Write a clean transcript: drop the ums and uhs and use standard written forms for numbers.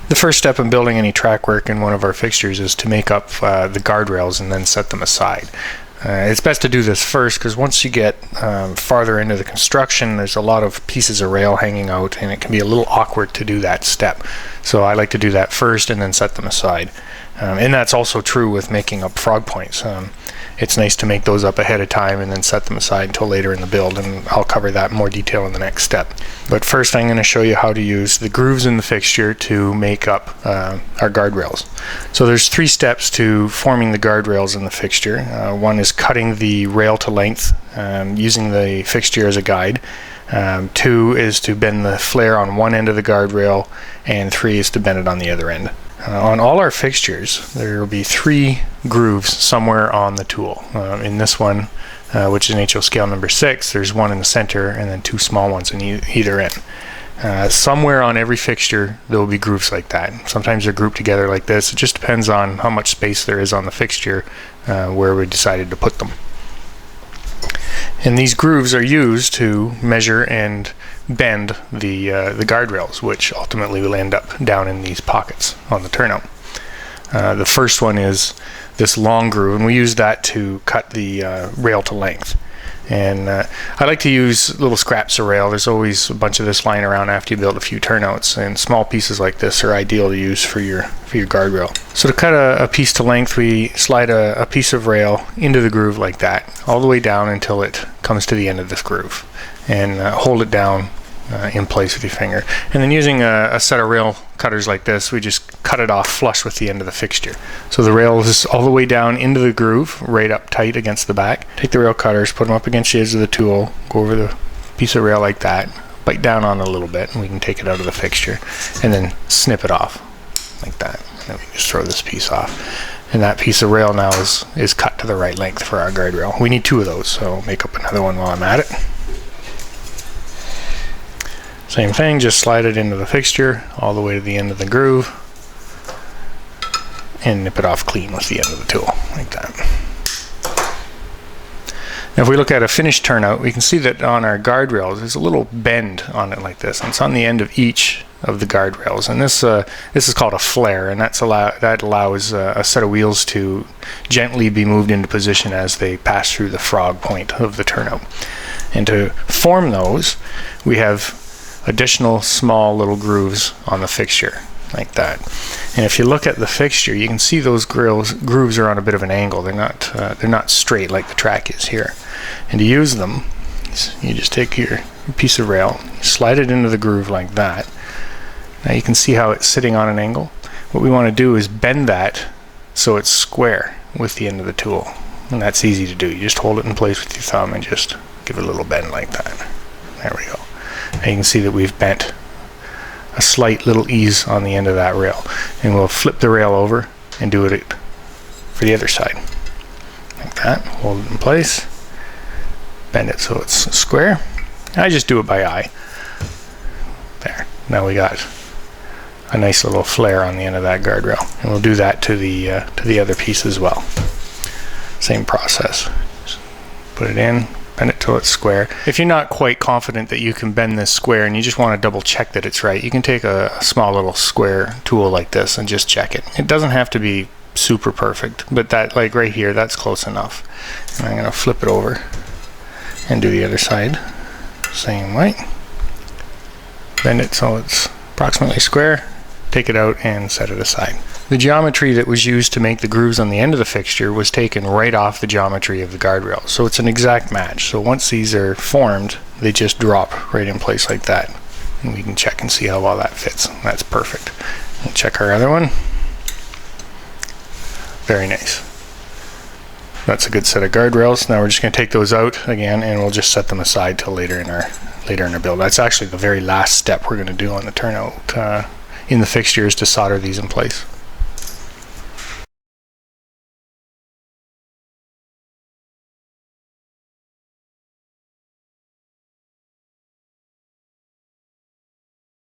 The first step in building any track work in one of our fixtures is to make up the guardrails and then set them aside. It's best to do this first because once you get farther into the construction, there's a lot of pieces of rail hanging out and it can be a little awkward to do that step. So I like to do that first and then set them aside. And that's also true with making up frog points. It's nice to make those up ahead of time and then set them aside until later in the build, and I'll cover that in more detail in the next step. But first I'm going to show you how to use the grooves in the fixture to make up our guardrails. So there's 3 steps to forming the guardrails in the fixture. One is cutting the rail to length using the fixture as a guide. 2 is to bend the flare on one end of the guardrail, and 3 is to bend it on the other end. On all our fixtures, there will be 3 grooves somewhere on the tool. In this one, which is an HO scale number 6, there's 1 in the center and then 2 small ones in either end. Somewhere on every fixture there will be grooves like that. Sometimes they're grouped together like this. It just depends on how much space there is on the fixture where we decided to put them. And these grooves are used to measure and bend the guardrails, which ultimately will end up down in these pockets on the turnout. The first one is this long groove, and we use that to cut the rail to length. And I like to use little scraps of rail. There's always a bunch of this lying around after you build a few turnouts, and small pieces like this are ideal to use for your guardrail. So to cut a piece to length, we slide a piece of rail into the groove like that, all the way down until it comes to the end of this groove, and hold it down in place with your finger. And then using a set of rail cutters like this, we just cut it off flush with the end of the fixture. So the rail is all the way down into the groove, right up tight against the back. Take the rail cutters, put them up against the edge of the tool, go over the piece of rail like that, bite down on it a little bit, and we can take it out of the fixture, and then snip it off like that. And then we can just throw this piece off. And that piece of rail now is cut to the right length for our guardrail. We need 2 of those, so I'll make up another one while I'm at it. Same thing, just slide it into the fixture all the way to the end of the groove and nip it off clean with the end of the tool, like that. Now if we look at a finished turnout, we can see that on our guardrails there's a little bend on it like this, and it's on the end of each of the guardrails. And this is called a flare, and that allows a set of wheels to gently be moved into position as they pass through the frog point of the turnout. And to form those, we have additional small little grooves on the fixture like that. And if you look at the fixture, you can see those grooves are on a bit of an angle. They're not straight like the track is here. And to use them, you just take your piece of rail, slide it into the groove like that. Now you can see how it's sitting on an angle. What we want to do is bend that so it's square with the end of the tool. And that's easy to do. You just hold it in place with your thumb and just give it a little bend like that. There we go. And you can see that we've bent a slight little ease on the end of that rail. And we'll flip the rail over and do it for the other side. Like that. Hold it in place. Bend it so it's square. I just do it by eye. There. Now we got a nice little flare on the end of that guardrail. And we'll do that to the other piece as well. Same process. Just put it in. Bend it till it's square. If you're not quite confident that you can bend this square and you just want to double check that it's right, you can take a small little square tool like this and just check it. It doesn't have to be super perfect, but that, like right here, that's close enough. And I'm going to flip it over and do the other side. Same way. Bend it so it's approximately square. Take it out and set it aside. The geometry that was used to make the grooves on the end of the fixture was taken right off the geometry of the guardrail. So it's an exact match. So once these are formed, they just drop right in place like that. And we can check and see how well that fits. That's perfect. We'll check our other one. Very nice. That's a good set of guardrails. Now we're just going to take those out again, and we'll just set them aside till later in our build. That's actually the very last step we're going to do on the turnout in the fixture, is to solder these in place.